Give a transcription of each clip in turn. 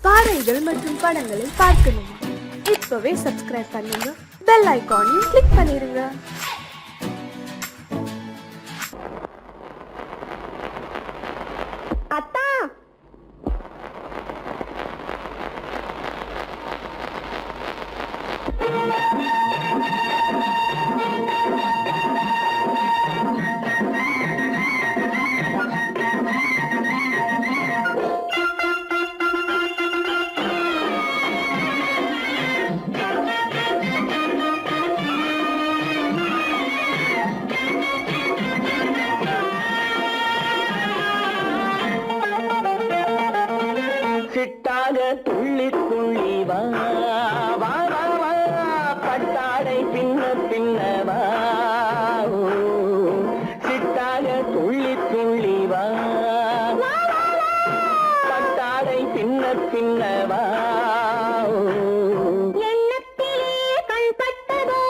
பாடல்கள் மற்றும் படங்களை பார்க்கணுமா? இப்பவே சப்ஸ்கிரைப் பண்ணுங்க, பெல் ஐகானையும் கிளிக் பண்ணிருங்க. அத்தா, சிட்டாக துள்ளி துள்ளி வா வா வா வா, பட்டாடை பின்ன பின்னவா, சிட்டாக துள்ளி துள்ளி வா, பட்டாடை பின்ன பின்னவா. எண்ணத்திலே கண்பட்டதோ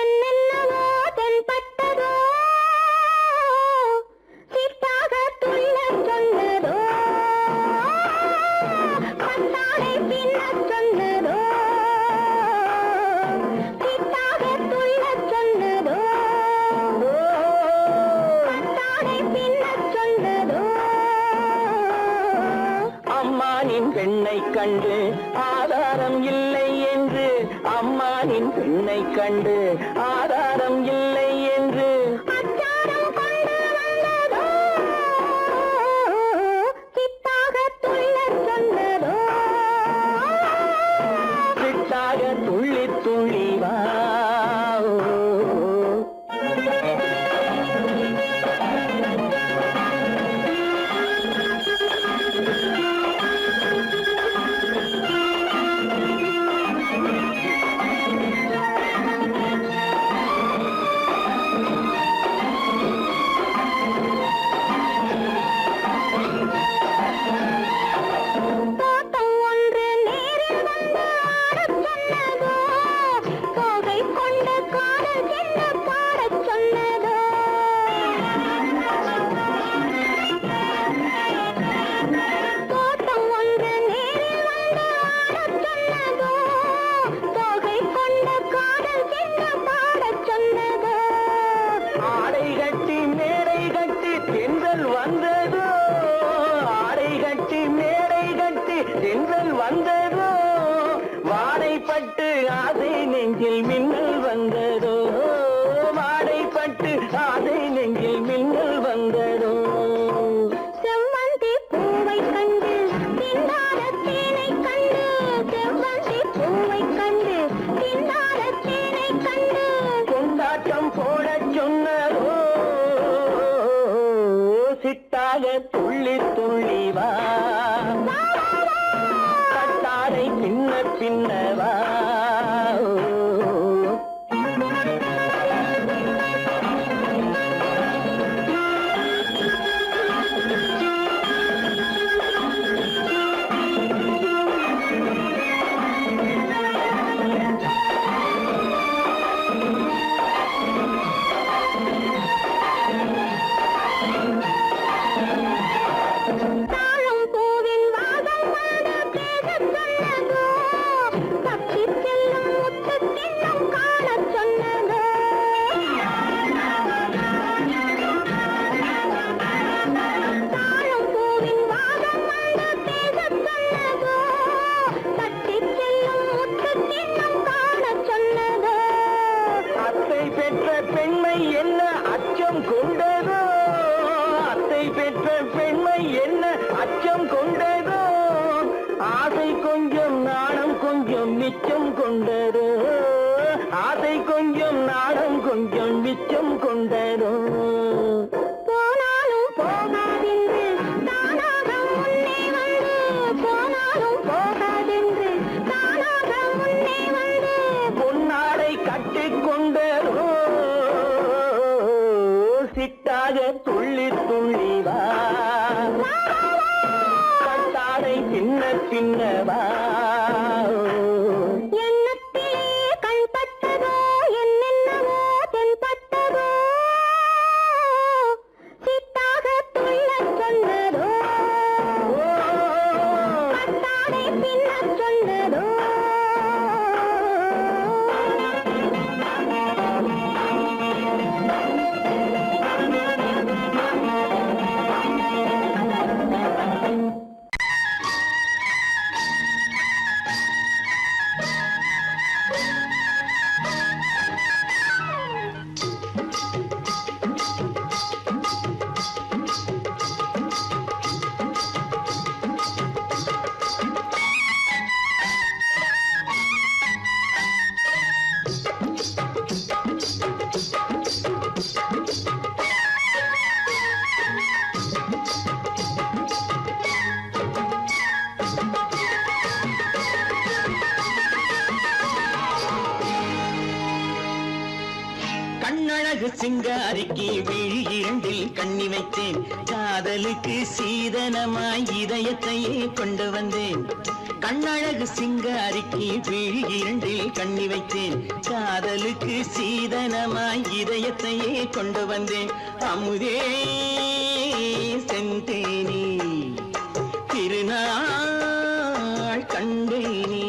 என்னென்னவோ தென்பட்டதோ, சிட்டாக துள்ளச் சொன்னதோ, பட்டாடை பின்னச் சொன்னதோ, சிட்டாக துள்ளச் சொன்னதோ, பட்டாடை பின்னச் சொன்னதோ. அம்மானின் பெண்ணை கண்டு ஆதாரம் இல்லை என்று, அம்மானின் பெண்ணை கண்டு ஆதாரம் இல்லை என்று, அச்சாரம் கொண்டு வந்ததோ, சிட்டாக துள்ளச் சொன்னதோ, சிட்டாக துள்ளி துள்ளி வா. தோட்டம் ஒன்று நேரில் வந்து ஆடச் சொன்னதோ, தோகை கொண்ட காதல் என்ன பாடச் சொன்னதோ, தோட்டம் ஒன்று நேரில் வந்து ஆடச் சொன்னதோ, தோகை கொண்ட காதல் என்ன பாடச் சொன்னதோ. ஆடை கட்டி மேடை கட்டி தென்றல் வந்ததோ, ஆடை கட்டி மேடை கட்டி தென்றல் வந்ததோ, வாடைப்பட்டு ஆசை நெஞ்சில் மின்னல் வந்ததோ, வாடைப்பட்டு ஆசை நெஞ்சில் மின்னல் வந்ததோ. செவ்வந்தி பூவை கண்டு தின்னாத தேனை கண்டு, செவ்வந்தி பூவை கண்டு தின்னாத தேனை கண்டு, கொண்டாட்டம் போடச் சொன்னதோ, சிட்டாக துள்ளி துள்ளி வா, பட்டாடை பின்ன பின்னவா. தாழம் பூவின் வாசம் வந்து பேசச் சொன்னதோ, தப்பிச் செல்லும் முத்துக் கிண்ணம் காணச் சொன்னதோ, தாழம் பூவின் வாசம் வந்து பேசச் சொன்னதோ, தப்பிச் செல்லும் முத்துக் கிண்ணம் காணச் சொன்னதோ. அத்தை பெற்ற பெண்மை என்ன அச்சம் கொண்டதோ, அத்தை பெற்ற பெண்மை என்ன அச்சம் கொண்டதோ, ஆசை கொஞ்சம் நாணம் கொஞ்சம் மிச்சம் கொண்டதோ, ஆசை கொஞ்சம் நாணம் கொஞ்சம் மிச்சம் கொண்டதோ. போனாலும் போகாதென்று தானாக முன்னே வந்து, போனாலும் போகாதென்று தானாக முன்னே வந்து, பொன்னாடை கட்டிக் கொண்டதோ, சிட்டாக துள்ளி துள்ளி வா, பட்டாடை பின்ன பின்னவா. எண்ணத்திலே கண்பட்டதோ என்னென்னவோ தென்பட்டதோ, சிட்டாக துள்ளச் சொன்னதோ, பட்டாடை பின்ன சிங்காரிக்கு விழி இரண்டில் கண்ணி வைத்தேன், காதலுக்கு சீதனமாய் இதயத்தையே கொண்டு வந்தேன். கண்ணழகு சிங்காரிக்கு விழி இரண்டில் கண்ணி வைத்தேன், காதலுக்கு சீதனமாய் இதயத்தையே கொண்டு வந்தேன். அமுதே செந்தேனே திருநாள் கண்டேனே.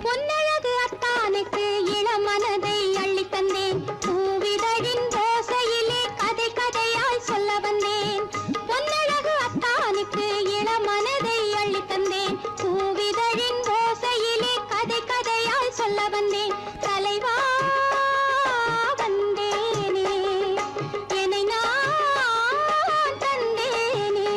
பொன்னழகு அத்தானுக்கு இளமனதை அள்ளி தந்தேன், பூவிதழின் ஓசையிலே கதை கதையாய் சொல்ல வந்தேன். பொன்னழகு அத்தானுக்கு இளமனதை அள்ளி தந்தேன், பூவிதழின் ஓசையிலே கதை கதையாய் சொல்ல வந்தேன். தலைவா வந்தேனே, என்னை நான் தந்தேனே.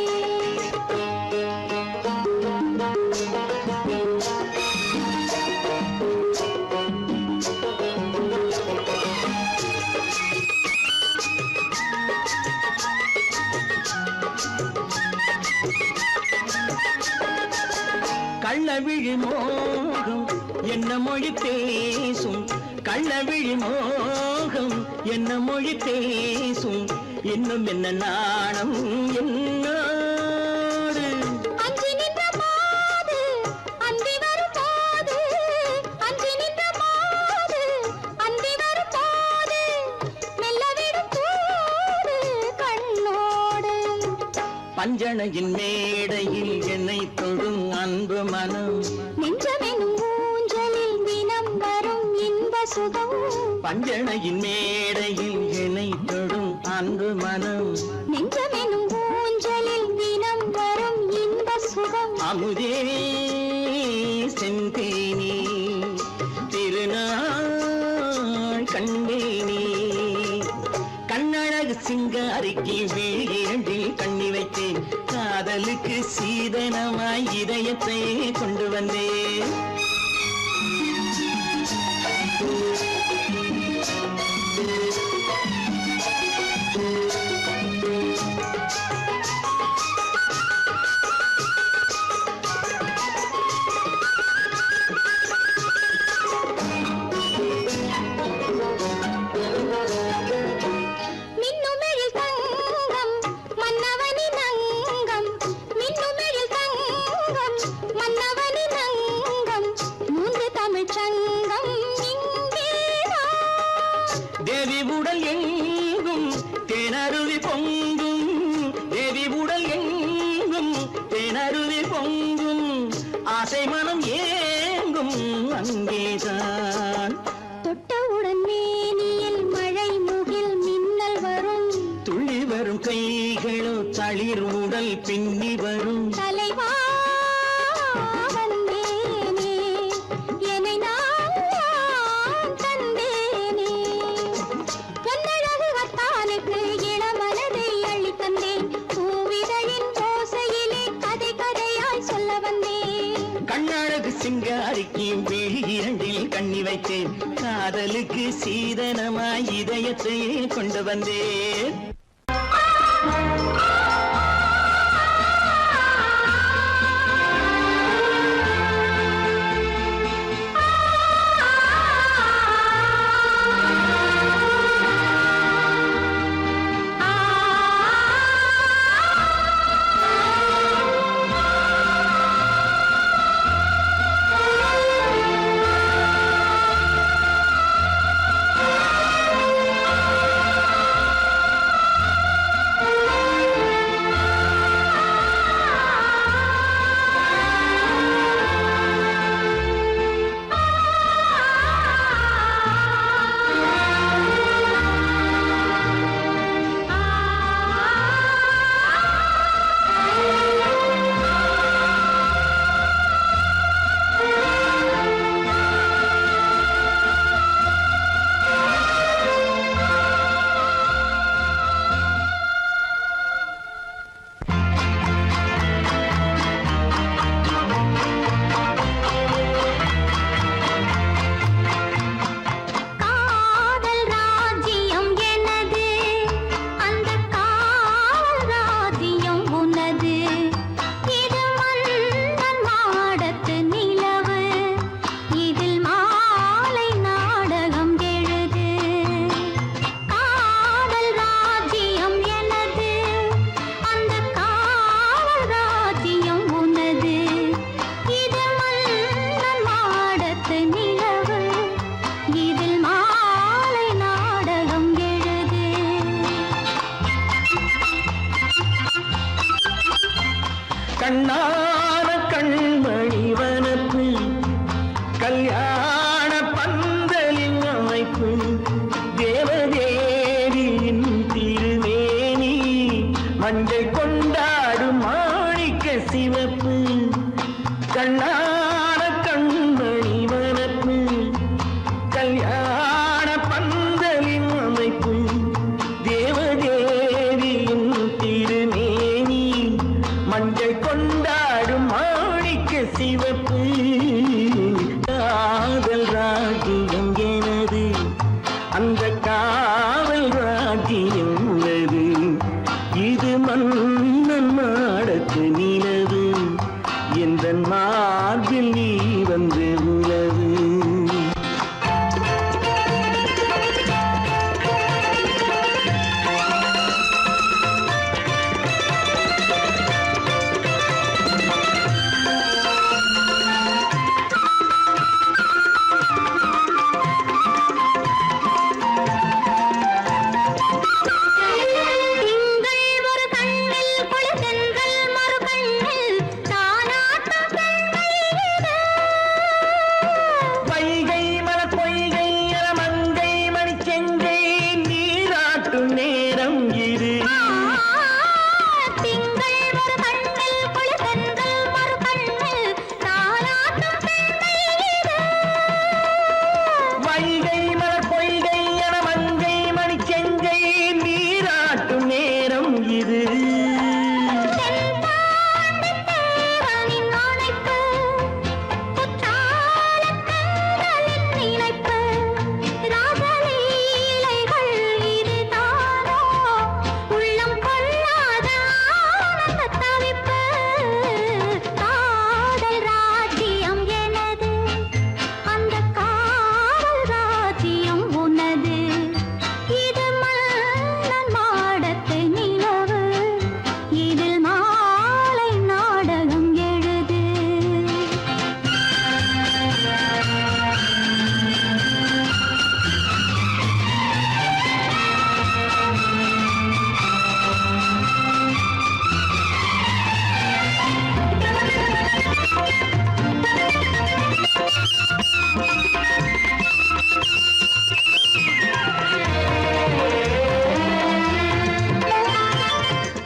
கள்ளவிழி மோகம் என்ன மொழி பேசும், கள்ளவிழி மோகம் என்ன மொழி பேசும், இன்னும் என்ன நாணம் என்னோடு. அஞ்சி நின்ற மாது அந்தி வரும் போது, அஞ்சி நின்ற மாது அந்தி வரும் போது, மெல்ல விடும் தூது கண்ணோடு. பஞ்சணையின் மேடையில் என்னை தொடும் அன்பு மனம், நெஞ்சமெனும் ஊஞ்சலில் தினம் வரும் இன்ப சுகம். பஞ்சணையின் மேடையில் என்னை தொடும் அன்பு மனம், நெஞ்சமெனும் ஊஞ்சலில் தினம் வரும் இன்ப சுகம். அமுதே செந்தேனே திருநாள் கண்டேனே. கண்ணழகு சிங்காரிக்கு விழி இரண்டில் கண்ணி வைத்தேன், காதலுக்கு சீதனமாய் இதயத்தை கொண்டு வந்தேன். மின்னுமெழில் தங்கம் மன்னவனின் அங்கம், மின்னுமெழில் தங்கம் மன்னவனின் அங்கம், மூன்று தமிழ்ச் சங்கம் இங்கேதான். தேவி உடல் எங்கும் தேனருவி பொங்கும், தேவி உடல் எங்கும் தேனருவி பொங்கும், ஆசை மனம் ஏங்கும் அங்கேதான். தொட்டவுடன் மேனியில் மழை முகில் மின்னல் வரும், துள்ளி வரும் கைகளோ தளிர் உடல் பின்னி வரும். தலைவா வந்தேனே, என்னை நான் தந்தேனே. பொன்னழகு அத்தானுக்கு இளமனதை அள்ளி தந்தேன், பூவிதழின் ஓசையிலே கதை கதையாய் சொல்ல வந்தேன். கண்ணழகு சிங்காரிக்கு விழி இரண்டில் கண்ணி வைத்தேன், காதலுக்கு சீதனமாய் இதயத்தையே கொண்டு வந்தேன். கண்ணான கண்மணி வனப்பு கல்யாண பந்தலின் அமைப்பு தேவதேவியின் திருமேனி மஞ்சள் கொண்டாடும் மாணிக்க சிவப்பு காதல் ராஜ்யம் எனது அந்த காவல் ராஜ்யம் உள்ளது இது மன்னன் மாடத்து நிலவு எந்த மார்பில் நீ வந்து உலவு திங்கள் ஒரு கண்ணில் குளிர்தென்றல் மறு கண்ணில் தாலாட்டும் பெண்மை இது. வைகை மல பொய்கை என மங்கை மணி செங்கை நீராட்டும் நேரம் இது திங்கள் ஒரு கண்ணில் குளிர்தென்றல் மறு கண்ணில் தாலாட்டும் பெண்மை இது. வைகை மல பொய்கை என மங்கை மணி செங்கை நீராட்டும் நேரம் இது தென்பாண்டித் தேவனின் அணைப்பு, குற்றாலக் கண்களின் நினைப்பு, ராசலீலைகள் இதுதானோ, உள்ளம் கொள்ளாத ஆனந்தத் தவிப்பு. காதல் ராஜ்யம் எனது, அந்தக் காவல் ராஜ்யம் உனது. இது மன்னன் மாடத்து நிலவு, இதில் மாலை நாடகம் எழுது.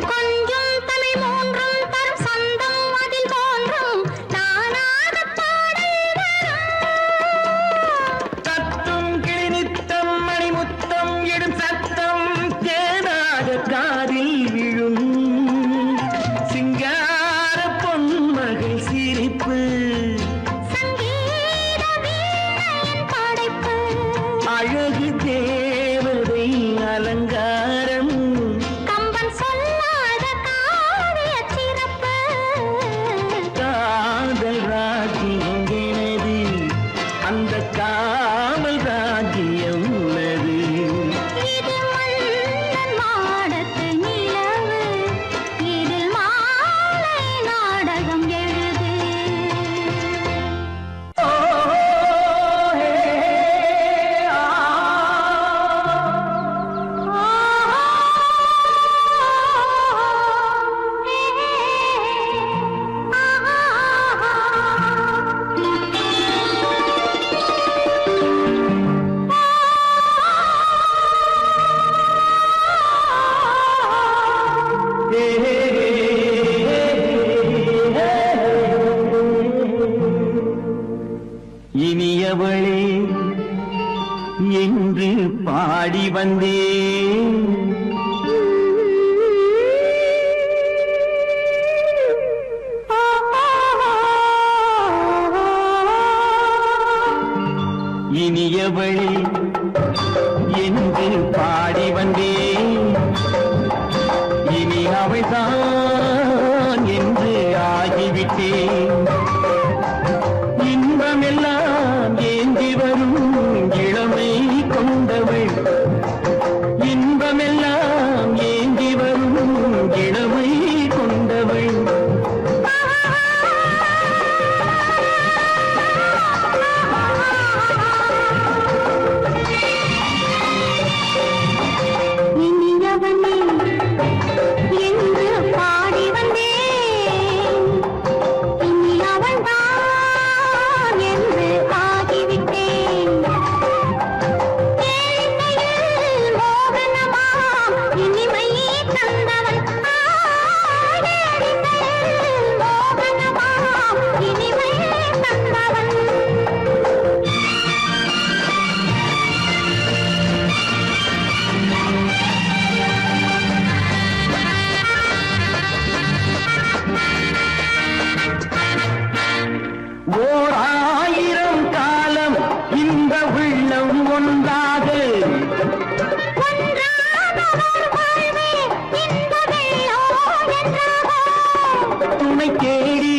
கொஞ்சம் தமிழ் மூன்றும் தரும் சந்தம் அதில் தோன்றும் தானாகப் பாடல் வரும். தத்தும் கிளிநித்தம் மணிமுத்தம் எடும் சத்தம் தேனாக காதில் விழும் சிங்கார பொன்மகள் சிரிப்பு சங்கீத வீணையின் படைப்பு, அழகு தேவதை அலங்காரம் கம்பன் சொல்லாத காவியச் சிறப்பு. காதல் ராஜ்யம் எனது அந்த காவல் ராஜ்யம் உள்ளது இது மன்னன் மாடத்து நிலவு, இதில் மாலை நாடகம் எழுது. இனியவளே என்று பாடி வந்தேன் இனியவளே என்று பாடி வந்தேன் இனி அவள்தான் என்று ஆகிவிட்டேன் இன்பமெல்லாம் ஏந்தி வரும் இளமை கொண்டவள் இன்பமெல்லாம் ஏந்தி வரும் இளமை கொண்டவள் ஓர் 1000 காலம் இந்த உள்ளம் ஒன்றாக துணை தேடி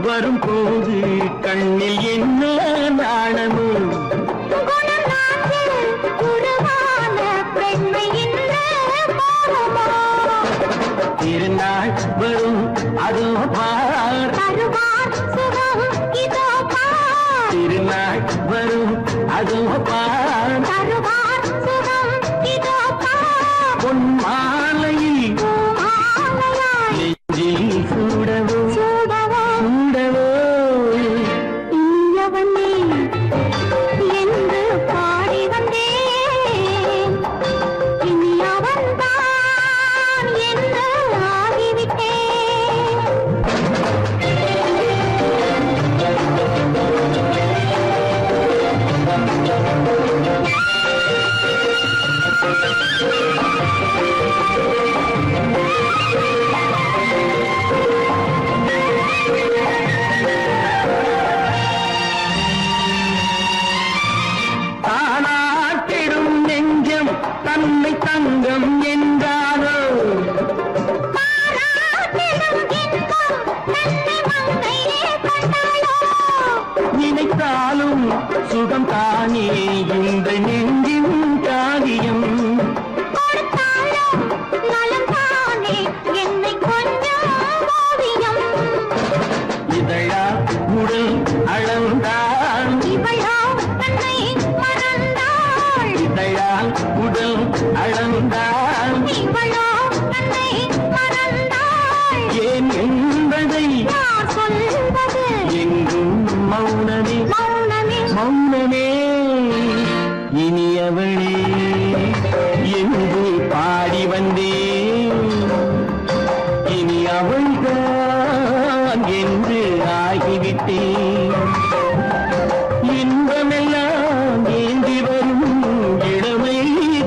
வரும்போது கண்ணில் என்ன நாணமும் திருநாள் வரும் அதோ பார் திருநாள் வரும் அதோ பார் பொன் மாலையில் நெஞ்சில் சூடவோ சூடவோ என்று பாடி வந்தேன் இனி அவன்தான் என்று ஆகிவிட்டேன் தானாட்டிடும் நெஞ்சம் தன்னை தங்கம் என்றாரோ நினைத்தாலும் சுகம் தானே இந்த நெஞ்சின் காரியம் இதழா உடல் அளந்தால் இதழால் உடல் அளந்தால் ஏன் என்பதை எங்கும் மௌனமே மௌனமே இனியவளே என்று பாடி வந்தேன் இனி அவள்தான் என்று ஆகிவிட்டேன் இன்பமெல்லாம் ஏந்தி வரும் இளமை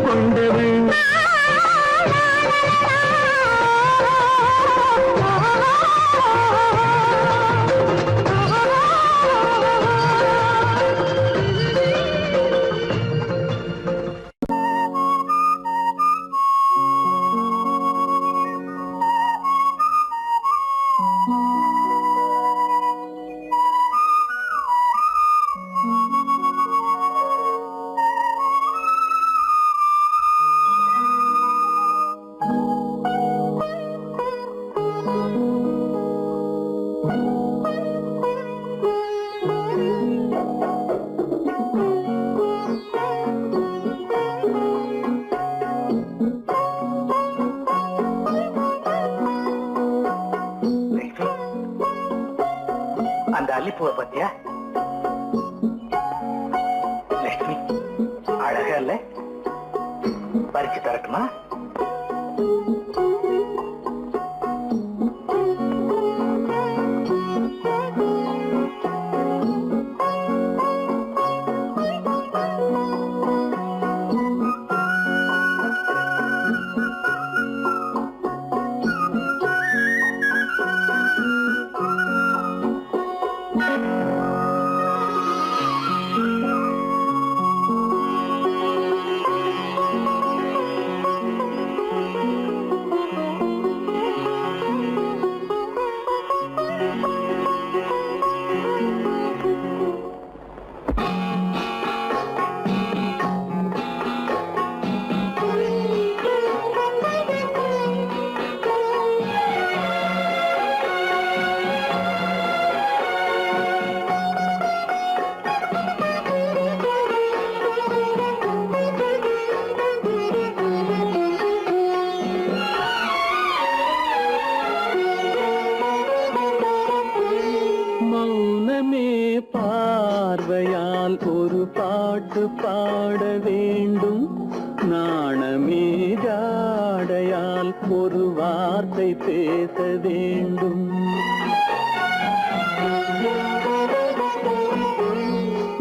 கொண்டவள் அந்த அல்லிப்பூவை பத்தியா லட்சுமி அழகா இல்ல பறிச்சு தரட்டுமா பார்வையால் ஒரு பாட்டு பாட வேண்டும் நாணமே ஜாடையால் ஒரு வார்த்தை பேச வேண்டும்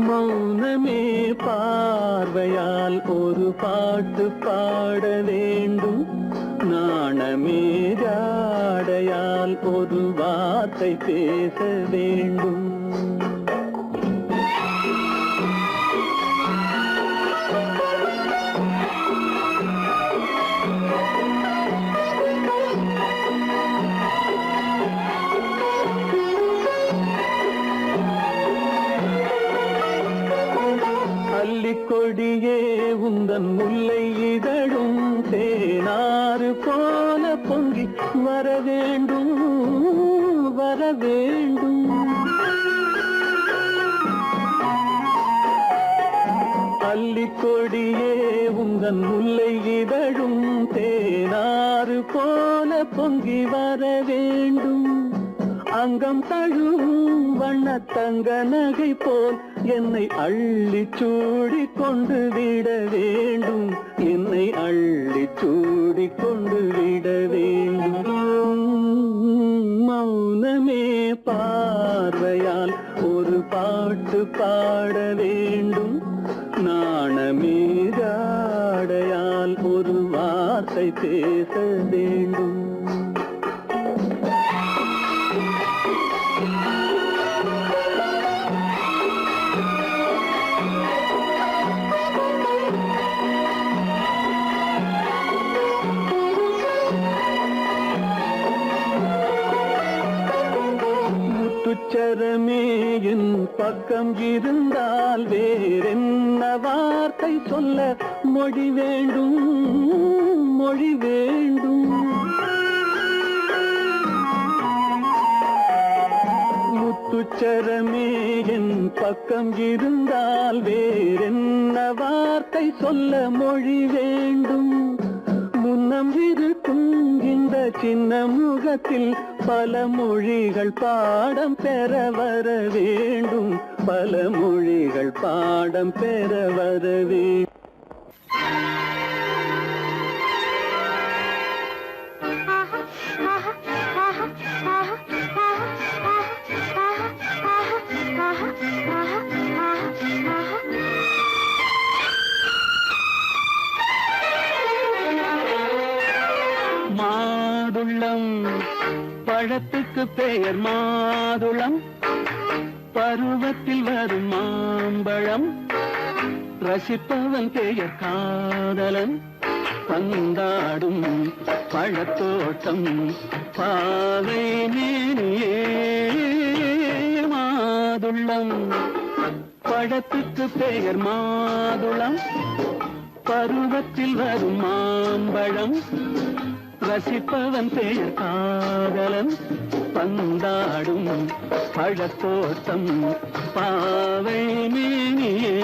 மௌனமே பார்வையால் ஒரு பாட்டு பாட வேண்டும் நாணமே ஜாடையால் ஒரு வார்த்தை பேச வேண்டும் அல்லிக்கொடியே உந்தன் முல்லை இதழும் தேனாறு போல பொங்கி வர வேண்டும் வர வேண்டும். அல்லிக்கொடியே உந்தன் முல்லை இதழும் தேனாறு போல பொங்கி வர வேண்டும். அங்கம் தழுவும் வண்ணத்தங்க நகை போல் என்னை அள்ளி சூடி கொண்டு விட வேண்டும். என்னை அள்ளி சூடி கொண்டு விட வேண்டும். மௌனமே பார்வையால் ஒரு பாட்டு பாட வேண்டும். நாணமே ஜாடையால் ஒரு வார்த்தை பேச வேண்டும். முத்துச்சரமே என் பக்கம் இருந்தால் வேறென்ன வார்த்தை சொல்ல மொழி வேண்டும் மொழி வேண்டும். முத்துச்சரமே என் பக்கம் இருந்தால் வேறென்ன வார்த்தை சொல்ல மொழி வேண்டும். முன்னம் இருக்கும் இந்த சின்ன முகத்தில் பல மொழிகள் பாடம் பெற வர வேண்டும். பல மொழிகள் பாடம் பெற வர வேண்டும். மாதுளம் பழத்துக்கு பெயர் மாதுளம். பருவத்தில் வரும் மாம்பழம். ரசிப்பவன் பெயர் காதலன். பந்தாடும் பழத்தோட்டம் பாவை மேனியே. மாதுளம் பழத்துக்கு பெயர் மாதுளம். பருவத்தில் வரும் மாம்பழம். ரசிப்பவன் பெயர் காதலன். பந்தாடும் பழத்தோட்டம் பாவை மேனியே.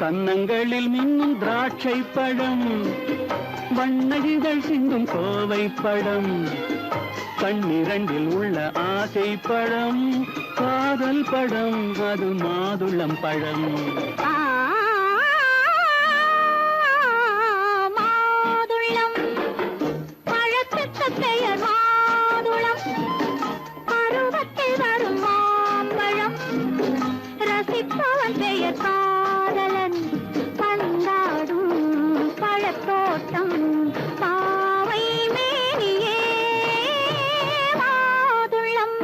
கன்னங்களில் மின்னும் திராட்சை பழம். வண்ணகிகள் சிந்தும் கோவை பழம். கண்ணிரண்டில் உள்ள ஆசை பழம். காதல் பழம் அது மாதுளம் பழம். மாதுளம் பழத்துக்கு பெயர் மாதுளம். பருவத்தில் வரும் மாம்பழம். ரசிப்பவன் பெயர் காதலன். பந்தாடும் பழத்தோட்டம் பாவை மேனியே. மாதுளம்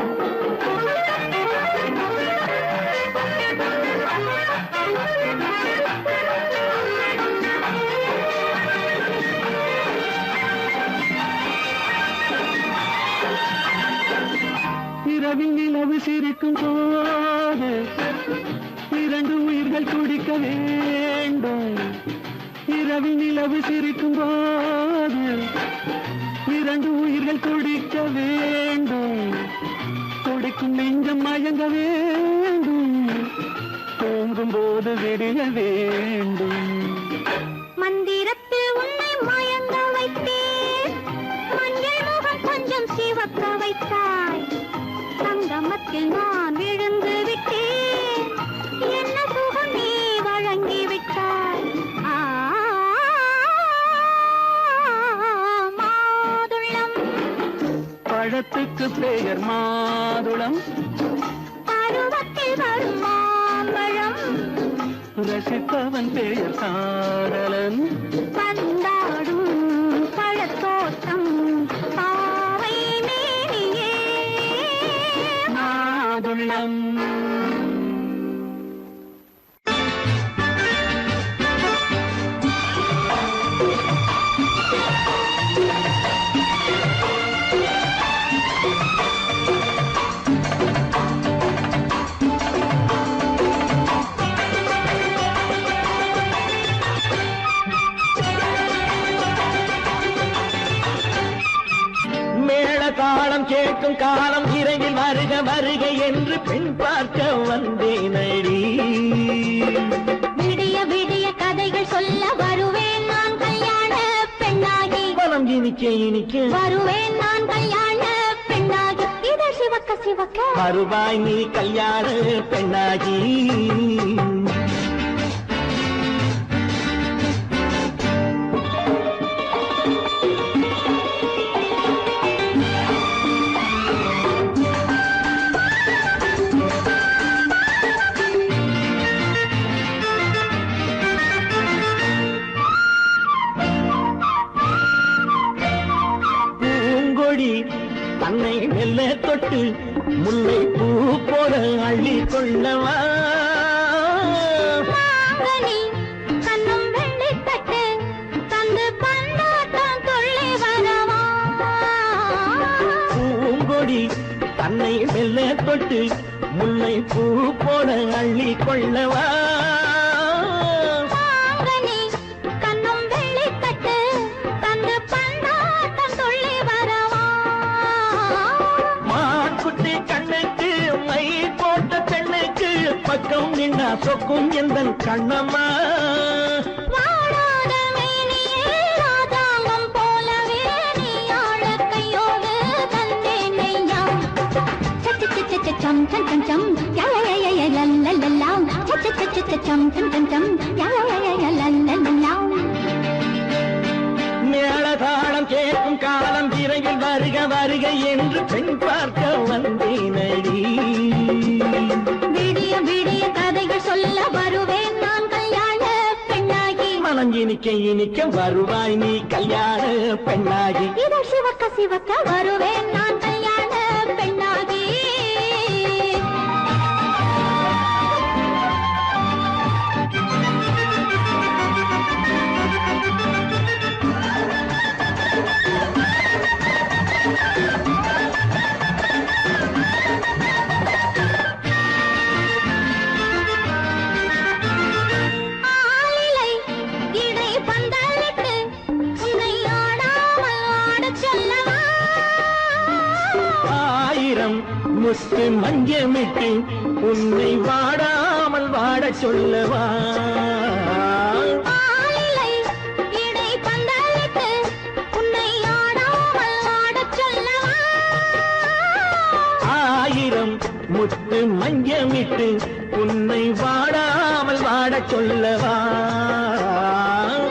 இரவில் நிலவு சிரிக்கும் போது இரண்டு உயிர்கள் துடிக்க வேண்டும். இரவில் நிலவு சிரிக்கும் போது இரண்டு உயிர்கள் துடிக்க வேண்டும். துடிக்கும் நெஞ்சம் மயங்க வேண்டும். தூங்கும் போது விடிய வேண்டும். மந்திரத்தில் உன்னை மயங்க வைத்தேன். மஞ்சள் முகம் கொஞ்சம் சிவக்க வைத்தாய். சங்கமத்தில் நான் விழுந்து விட்டேன். என்ன சுகம் நீ வழங்கி விட்டாய். அதற்கு பெயர் மாதுளம். பருவத்தில் வரும் மாம்பழம் ரசிப்பவன் பெயர் காதலன். பந்தாடும் பழத்தோட்டம் பாவை மேனியே மாதுளம். தாளம் கேட்கும் காலம் விரைவில் வருக வருக என்று பெண் பார்க்க வந்தேனடி. விடிய விடிய கதைகள் சொல்ல வருவேன் நான் கல்யாண பெண்ணாகி. மனம் இனிக்க இனிக்க வருவேன் நான் கல்யாண பெண்ணாகி. இதை சிவக்க சிவக்க வருவாய் நீ கல்யாண பெண்ணாகி. தன்னை மெல்ல தொட்டு முல்லை பூ போல அள்ளி கொள்ளவா. கண்ணும் வெள்ளி தட்டு தந்து பந்தாட்டம் தொல்லை வரவா. பூங்கொடி தன்னை மெல்ல தொட்டு முல்லை பூ போல அள்ளி கொள்ளவா. கண்ணும் வெள்ளி தட்டு தந்து பந்தாட்டம் தொல்லை வரவா. மாக்குட்டி கண்ணுக்கு மை போட்ட பெண்ணுக்கு பக்கம் நின்னா சொக்கும் எந்த கண்ணம்மா. வாழாத மேனியே ராதாங்கம் போலவே நீ ஆழ கையோடு தந்தேன் நெய்யா. சச்ச சச்ச சம் சம் சம் சம் யய லல்லல்லாம். சச்ச சச்ச சம் சம் சம் சம் யய லல்லல்லாம். மேளதாளம் கேட்கும் காலம் விரைவில் வருக வருக என்று பெண் பார்க்க வந்தேனடி. விடிய விடிய கதைகள் சொல்ல வருவேன் நான் கல்யாண பெண்ணாகி. மனம் இனிக்க இனிக்க வருவாய் நீ கல்யாண பெண்ணாகி. இதை சிவக்க சிவக்க வருவேன் நான் கல்யாண பெண்ணாகி. ஆலிலை இடை பந்தலிட்டு உன்னை ஆடாமல் ஆடச் சொல்லவா. ஆயிரம் முத்து மஞ்சமிட்டு உன்னை வாடாமல் வாடச் சொல்லவா. ஆலிலை இடை பந்தலிட்டு உன்னை ஆடாமல் ஆடச் சொல்லவா. ஆயிரம் முத்து மஞ்சமிட்டு உன்னை வாடாமல் வாடச் சொல்லவா.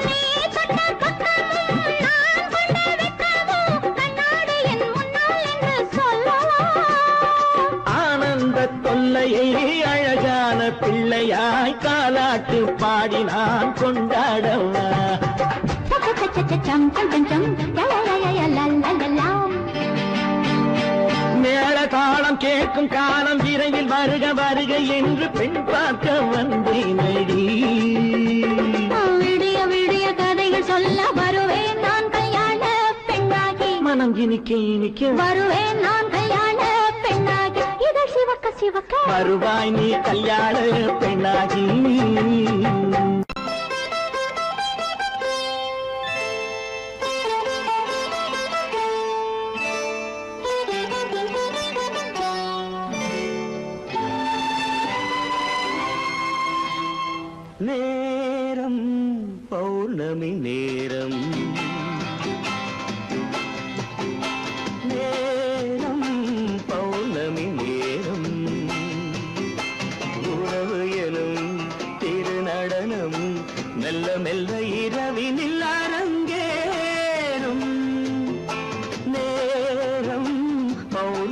நீ தொட்ட பக்கமும் நான் கொண்ட வெட்கமும் கண்ணாடி என் முன்னால் என்று சொல்லவா. ஆனந்த தொல்லையை அழகான பிள்ளையாய் காலாட்டு பாடி நான் கொண்டாடவா. சம் சம் சம் சம் யய லல்லல்லாம். மேள தாளம் கேட்கும் காலம் விரைவில் வருக வருக என்று பெண் பார்க்க வந்தேனடி. விடிய விடிய கதைகள் சொல்ல வருவேன் நான் கல்யாண பெண்ணாகி. மனம் இனிக்க இனிக்க வருவேன் நான் கல்யாண பெண்ணாகி. இதை சிவக்க சிவக்க வருவாய் நீ கல்யாண பெண்ணாகி. நேரம் பௌர்ணமி நேரம். நேரம் பௌர்ணமி நேரம். உறவு எனும் திருநடனம் மெல்ல மெல்ல இரவினில் அரங்கேறும். நேரம் பௌர்ணமி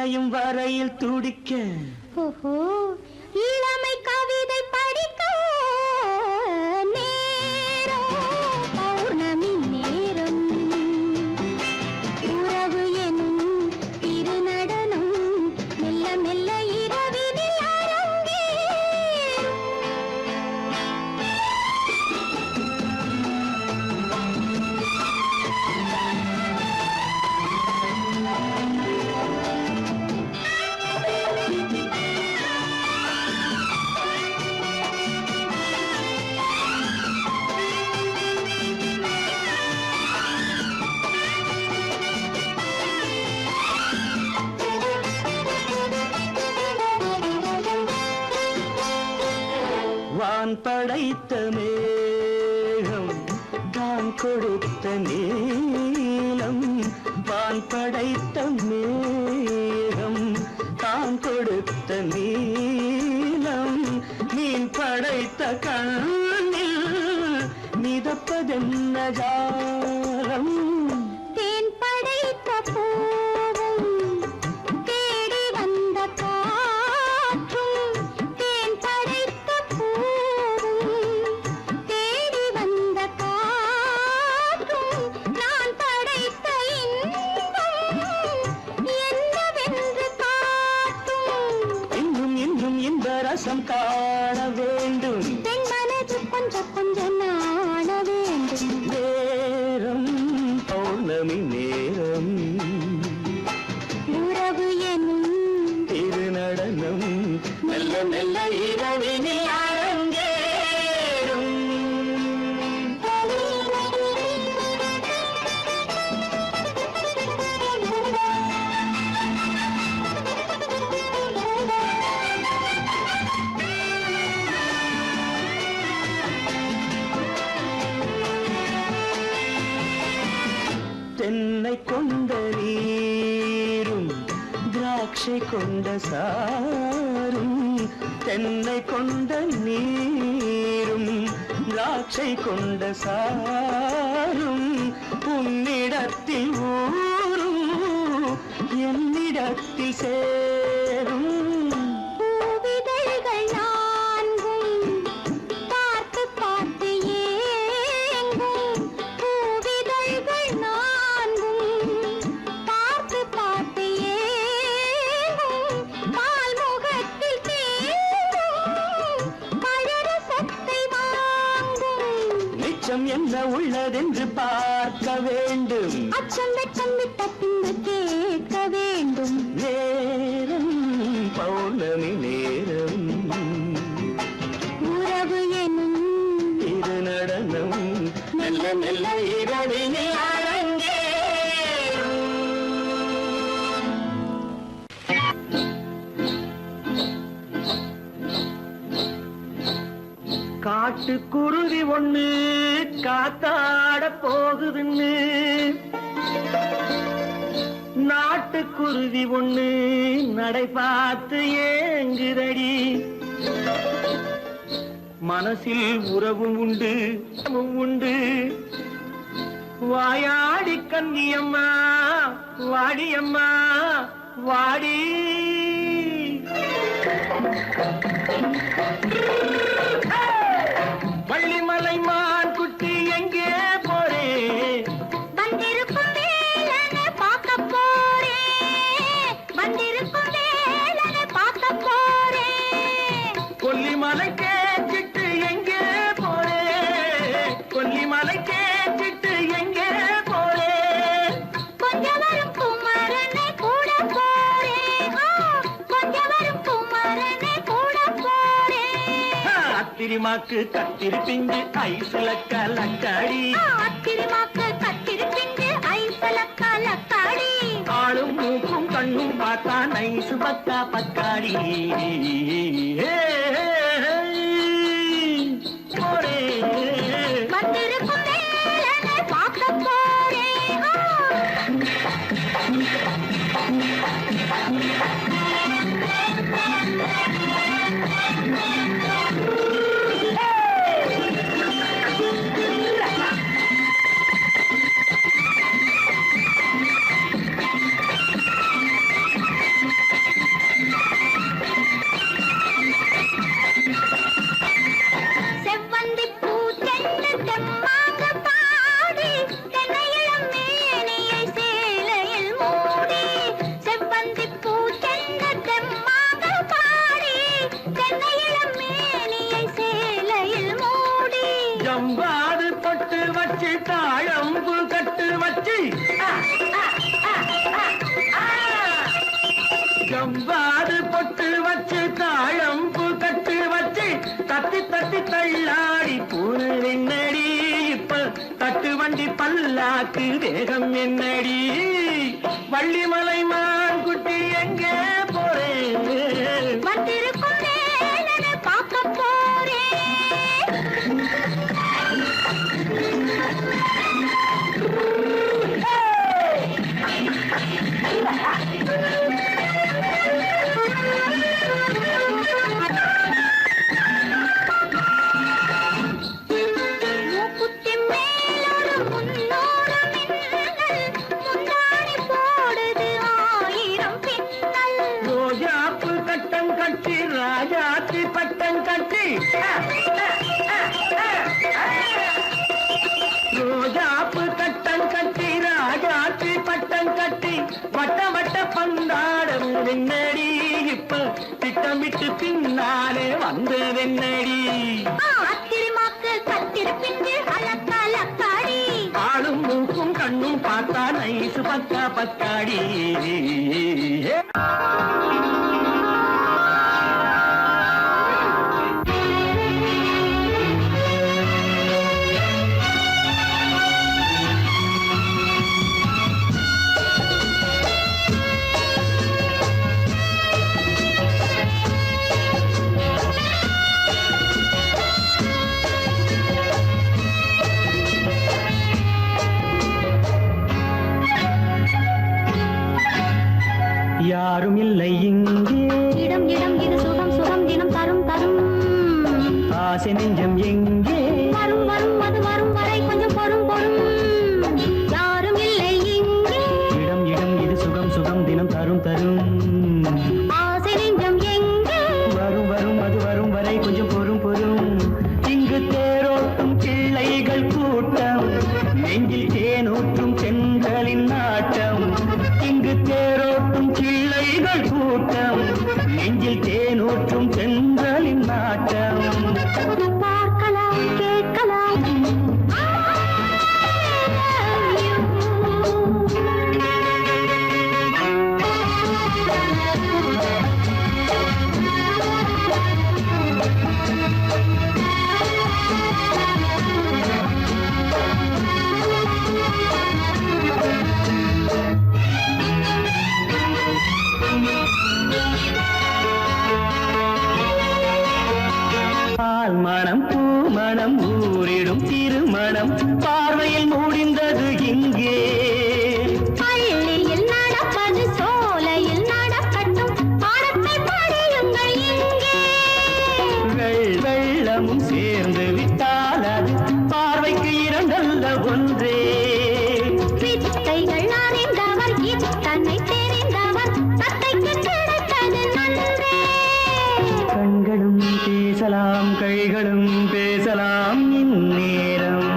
நனையும் வரையில் துடிக்க ஓஹோ இளமை கவிதை படிக்க நேரம் பௌர்ணமி நேரம் உறவு எனும் திருநடனம் மெல்ல மெல்ல இரவினில் அரங்கேறும். வான் படைத்த மேகம் தான் கொடுத்த நீலம் வான் படைத்த மேகம் தான் கொடுத்த நீலம் மீன் படைத்த கண்ணில் மிதப்பதென்ன ஜாலம் தேன் படைத்த பூவும் தேடி வந்த காற்றும் தேன் படைத்த பூவும் தேடி வந்த காற்றும் நான் படைத்த இன்பம் என்னவென்று காட்டும். இன்னும் இன்னும் இந்த ரசம் காண வேண்டும் பெண் மனது கொஞ்சம் கொஞ்சம் நாண வேண்டும். நேரம் பௌர்ணமி நேரம் உறவு எனும் திருநடனம் மெல்ல மெல்ல இரவினில் அரங்கேறும். தென்னை கொண்ட நீரும் திராட்சை கொண்ட சாரும் தென்னை கொண்ட நீரும் திராட்சை கொண்ட சாரும் உன்னிடத்தில் ஊரும் என்னிடத்தில் சேரும் பூவிதழ்கள் நான்கும் பார்த்து பார்த்து ஏங்கும். பூவிதழ்கள் நான்கும் பார்த்து பார்த்து ஏங்கும். பால்முகத்தில் தேங்கும் பழரசத்தை வாங்கும். நிச்சம் என்ன உள்ளதென்று பார்க்க வேண்டும் அச்சம் வெட்கம் விட்ட பின்பு கேட்க வேண்டும். நேரம் பௌர்ணமி நேரம் உறவு எனும் திருநடனம் மெல்ல மெல்ல இரவினில் அரங்கேறும். காட்டுக்குருவி ஒண்ணு காத்தாட போகுதுன்னு நாட்டுக்குருவி ஒண்ணு நடை பார்த்து ஏங்குதடி மனசில் உறவும் உண்டு உண்டு வாயாடி கன்னியம்மா வாடியம்மா வாடி வள்ளிமலை மான் குட்டி எங்கே போறே வந்திருக்கும் வேலனை பார்க்க போறேன். வந்திருக்கும் வேலனை பார்க்க போறேன். கொல்லிமலை கேச்சிட்டு எங்கே போறே கொல்லிமலை கேச்சிட்டு எங்கே போறே கொஞ்சம் வரும் குமரனை கூட போறேன். கொஞ்சம் வரும் குமரனை கூட போறேன். அத்திரிமாக்கு கத்திருப்பிஞ்சு ஐசுல கலக்காடி அத்திரிமாக்கு கத்திருப்பிண்டு ஐசல கலக்காடி. ஆளும் மூக்கும் கண்ணும் பார்த்தா நைசு பக்கா பக்காடி போறே வந்திருக்கும் வேலனை பார்க்க போறேன். ஜம்பாது பொட்டு வச்சு தாழம்பு கட்டு வச்சு ஜம்பாது பொட்டு வச்சு தாழம்பு கட்டு வச்சு தட்டி தட்டி தள்ளாடி பூரு என்னடி இப்ப தட்டு வண்டி பல்லாக்கு வேகம் என்னடி வள்ளிமலை மான் குட்டி எங்கே போறேன் வந்திருக்கும் வேலனை பார்க்க போறேன். மூக்குத்தி மேலோடு முன்னோடு மின்னல், முந்தாணி போடுது 1000 பின்னல். ரோஜாப்பு கட்டம் கட்டி ராஜாத்தி பட்டம் கட்டி ரோஜாப்பு கட்டம் கட்டி ராஜாத்தி பட்டம் கட்டி வட்ட வட்ட பந்தாடம் வெண்ணடி இப்ப திட்டமிட்டு பின்னாலே வந்து வெண்ணடி ஆத்திரமாக்கு கத்திருப்பின்று அலக்காடி ஆளும் மூக்கும் கண்ணும் பார்த்தா நைசு பக்கா பத்தாடி யாரும் இல்லை இங்கே இடம் இடம் இது சுகம் சுகம் தினம் தரும் தரும் ஆசை நெஞ்சம் எங்கே வரும் வரும் அது வரும் வரை கொஞ்சம் பொறும் பொறும் யாரும் இல்லை இங்கே இடம் இடம் இது சுகம் சுகம் தினம் தரும் தரும் ஆசை நெஞ்சம் எங்கே வரும் வரும் அது வரும் வரை கொஞ்சம் பொறும் பொறும் இங்கு தேரோட்டும் பிள்ளைகள் கூட்டம் நெஞ்சில் தேனூற்றும் செங்கலின் நாட்டம் இங்கு தேரோட்டும் பிள்ளைகள் கூட்டம் நெஞ்சில் தேனூற்றும் செங்கலின் நாட்டம் பார்க்கலாம் கேட்கலாம் பால் மணம் பூ மணம் ஊரிடும் திருமணம் பார்வையில் முடிந்தது இங்கே பள்ளியில் நடப்பது சோலையில் நடக்கட்டும் பாடத்தை படியுங்கள் இங்கே வெள்ளமும் சேர்ந்து விட்டால் அது பார்வைக்கு இரண்டல்ல ஒன்றே வித்தைகள் அறிந்தவர் இத்தனை தெரிந்தவர் தத்தைக்கு கிடைத்தது நன்றே கண்களும் பேசலாம் கைகளும் பேசலாம் இந்நேரம்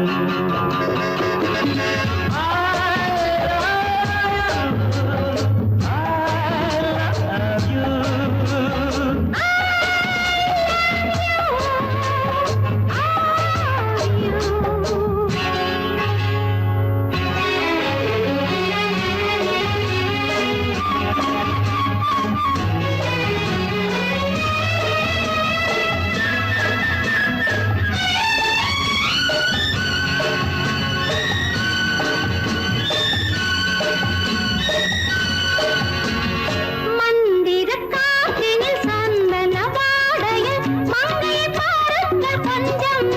மந்திர காற்றினில் சந்தன வாடையில் மங்கையை பாருங்கள் கொஞ்சம்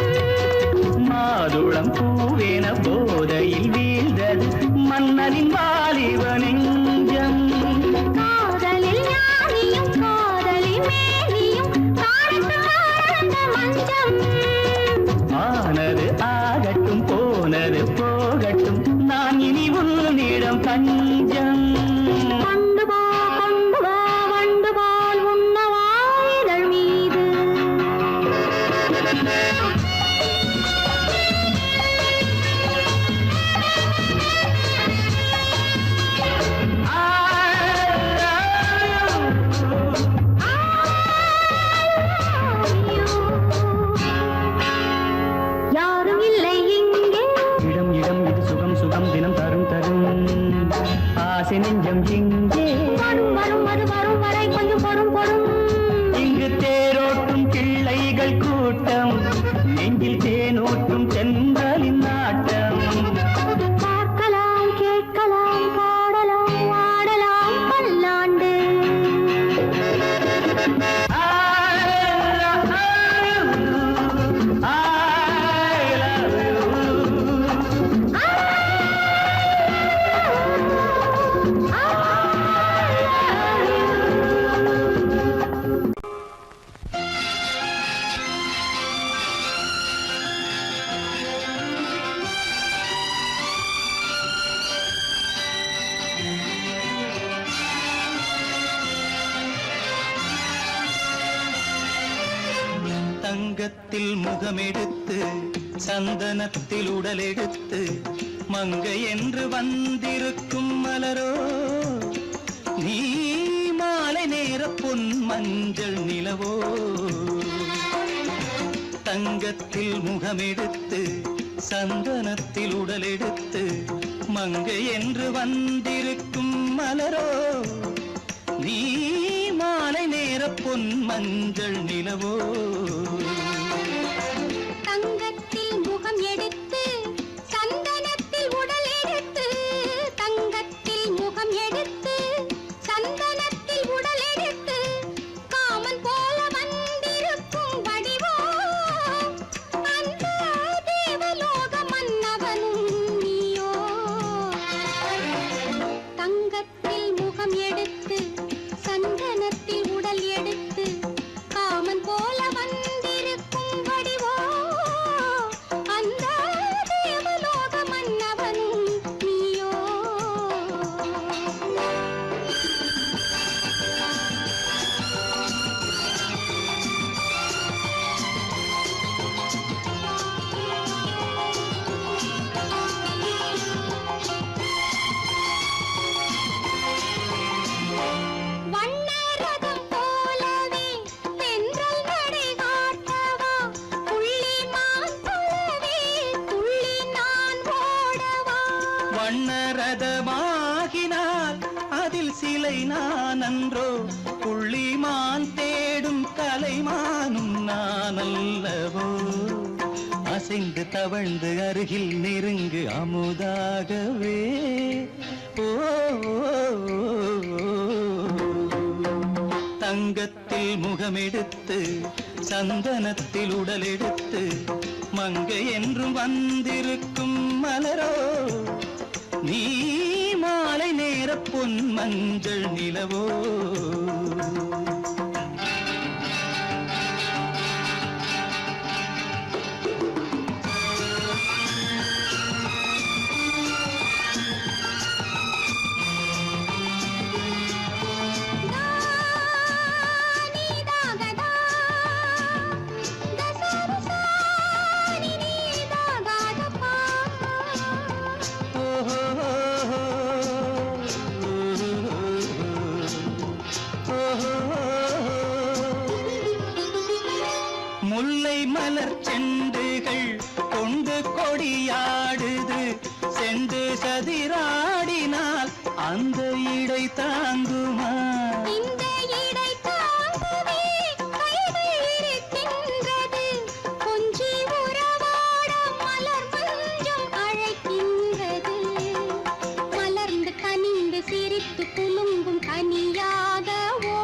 மாதுளம் பூவேன போதையில் வீழ்ந்தது மன்னனின் வாலிப நெஞ்சம் காதலில் ஞானியும் காதலி மேனியும் காணித்து ஆழ்ந்த மஞ்சம் ஆனது ஆகட்டும் போனது போகட்டும் நான் இனி உன்னிடம் தஞ்சம் கொண்டு வா வண்டு போல் உண்ணவா இதழ் மீது ஐயோ. ஆசை நெஞ்சம் எங்கே வரும் வரும் அது வரும் வரை கொஞ்சம் பொறும் பொறும். இங்கு தேரோட்டும் பிள்ளைகள் கூட்டம் நெஞ்சில் தேனூட்டும் சென்றலின் நாட்டம் பார்க்கலாம் கேட்கலாம் பாடலாம் ஆடலாம் பல்லாண்டு. தங்கத்தில் முகமெடுத்து சந்தனத்தில் உடலெடுத்து மங்கை என்று வந்திருக்கும் மலரோ நீ மாலை நேர பொன் மஞ்சள் நிலவோ தங்கத்தில் முகமெடுத்து சந்தனத்தில் உடலெடுத்து மங்கை என்று வந்திருக்கும் மலரோ நீ மாலை நேர பொன் மஞ்சள் நிலவோ தங்கத்தில் முகம் எடுத்து சந்தனத்தில் உடல் எடுத்து தங்கத்தில் முகம் எடுத்து சந்தனத்தில் உடல் எடுத்து காமன் போல வந்திருக்கும் வடிவோ அந்த தேவலோக மன்னவனும் நீயோ. தங்கத்தில் முகம் எடுத்து சந்தனத்தில் உடல் எடுத்து காமன் போல வந்திருக்கும் வடிவோ அந்த தேவலோக மன்னவனும் நீயோ. வண்ணரதம் போலவே தென்றல் நடை காட்டவா புள்ளிமான் போலவே துள்ளி நான் ஓடவா. வண்ணரதமாகினால் அதில் சிலை நான் அன்றோ புள்ளிமான் தேடும் கலைமானும் நான் அல்லவோ அசைந்து தவழ்ந்து அருகில் நெருங்கு அமுதாகவே ஓ தங்கத்தில் முகமெடுத்து சந்தனத்தில் உடலெடுத்து மங்கை என்றும் வந்திருக்கும் மலரோ நீ மாலை நேர பொன் மஞ்சள் நிலவோ முல்லை மலர் செண்டுகள் கொண்டு கொடியாடுது செண்டு சதிராடினால் அந்த இடை தாங்குமா. இந்த இடை தாங்குவே கைகள் இருக்கின்றது கொஞ்சி உறவாட மலர் மஞ்சம் அழைக்கின்றது மலர்ந்து கனிந்து சிரித்து குலுங்கும் கனியாகவோ.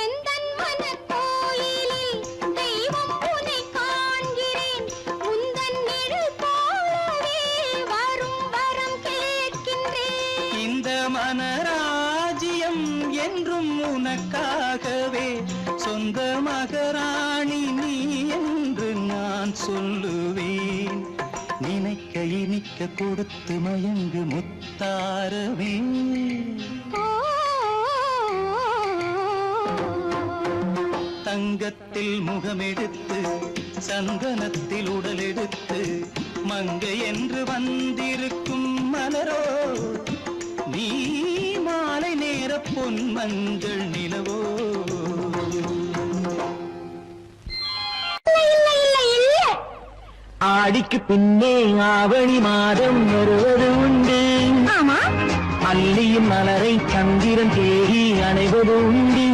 எந்தன் மனக்கோயிலில் தெய்வம் உன்னை காண்கிறேன் உந்தன் நிழல் போலவே வரும் வரம் கேட்கின்றேன். இந்த மனராஜ்யம் என்றும் உனக்காகவே சொந்த மகராணி நீ என்று நான் சொல்லுவேன் நினைக்க இனிக்க கொடுத்து மயங்கு முத்தாரவே. தங்கத்தில் முகமெடுத்து சந்தனத்தில் உடலெடுத்து மங்கை என்று வந்திருக்கும் மலரோ பொன்மஞ்சள் நிலவோ ஆடிக்கு பின்னே ஆவணி மாதம் வருவது உண்டு. ஆமா அல்லியும் மலரை சந்திரன் தேடி அணைவது உண்டு.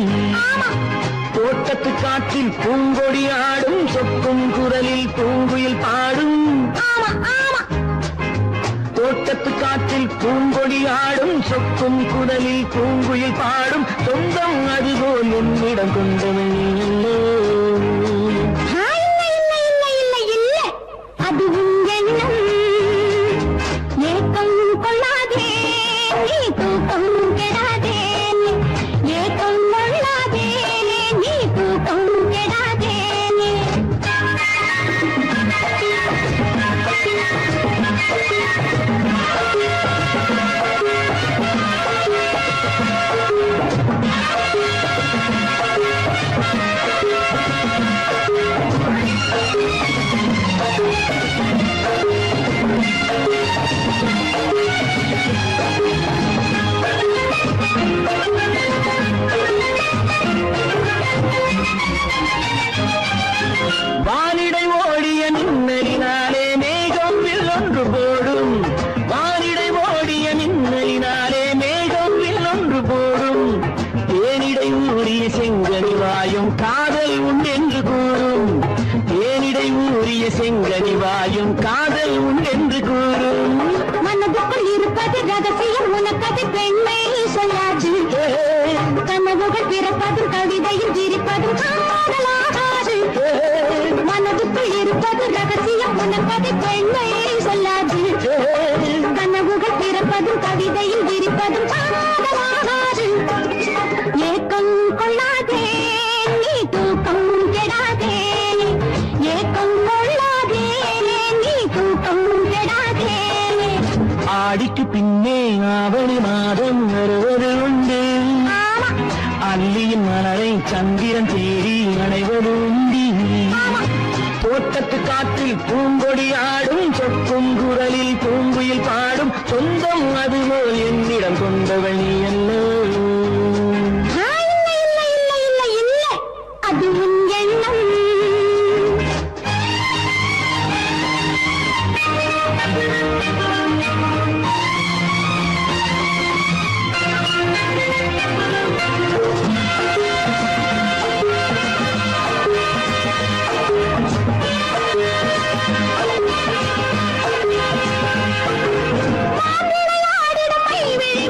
தோட்டத்து காற்றில் பூங்கொடி ஆடும், சொக்கும் குரலில் பூங்குயில் பாடும். தோட்டத்து காற்றில் பூங்கொடி ஆடும், சொக்கும் குரலில் பூங்குயில் பாடும். சொந்தம் அதுபோல் என்னிடம் கொண்டவள் நீ அல்லோ. அது உன் எண்ணம். ஏக்கம் கொள்ளாதே, நீ தூக்கம் கெடாதே. ஏக்கம் கொள்ளாதே, நீ தூக்கம் கெடாதே. வானிடை ஓடிய மின்னலினாலே மேகம் வில்லொன்று போடும். வானிடை ஓடிய மின்னலினாலே மேகம் வில்லொன்று போடும். தேனிடை ஊறிய செங்கனி வாயும் காதல் உண்டென்று கூறும். தேனிடை ஊறிய செங்கனி வாயும் காதல் உண்டென்று கூறும். மனதுக்குள் இருப்பது ரகசியம், உனக்கது பெண்மை சொல்லாது. கனவுகள் பிறப்பதும் கவிதையில் விரிப்பதும் காதலாகாது. மனதுக்குள் இருப்பது ரகசியம், உனக்கது பெண்மை சொல்லாது. கனவுகள் பிறப்பதும் கவிதையில் விரிப்பதும் காதலாகாது. ஏக்கம் கொள்ளாதே, நீ தூக்கம் கெடாதே. ஏக்கம் கொள்ளாதே, நீ தூக்கம் கெடாதே. ஆடிக்கு பின்னே ஆவணி மாதம் வருவது உண்டு. அல்லியின் மலரை சந்திரன் தேடி அணைவது உண்டு. தோட்டத்து காற்றில் பூங்கொடி ஆடும், சொக்கும் குரலில் பூங்குயில் பாடும். சொந்தம் அதுபோல் என்னிடம் கொண்டவள் நீ அல்லோ. அது உன் எண்ணம்.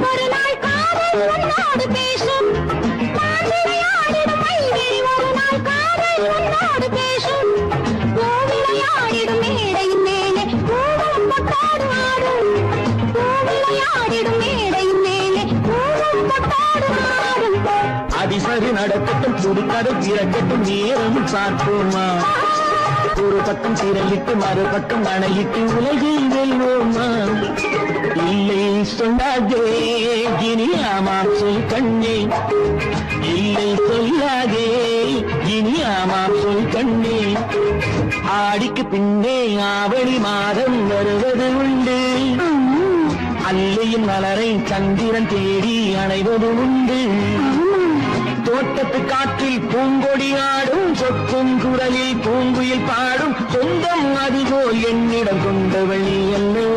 ஒரு நாள் காதல் உன்னோடு பேசும். விளையாடிடும் மைவிழி ஒரு நாள் காதல் உன்னோடு பேசும். விளையாடிடும் மேடையின் மேலே பூவும் பொட்டாடு ஆடும். விளையாடிடும் மேடையின் மேலே பூவும் பொட்டாடு ஆடும். அதிசரி நடக்கட்டும், புதுக்கடை திறக்கட்டும், நேரம் பார்ப்போமா. ஒரு பக்கம் திரையிட்டு மறுபக்கம் அணையிட்டு உலகில் வெல்வோமா. இல்லை சொல்லாதே இனி ஆமாம் சொல் கண்ணே. இல்லை சொல்லாதே இனி ஆமாம் சொல் கண்ணே. ஆடிக்கு பின்னே ஆவணி மாதம் வருவது உண்டு. அல்லையின் மலரை சந்திரன் தேடி அணைவது உண்டு. தோட்டத்து காற்றில் பூங்கொடி ஆடும், சொக்கும் குரலில் பூங்குயில் பாடும். சொந்தம் அதுபோல் என்னிடம் கொண்டவள் நீ அல்லோ.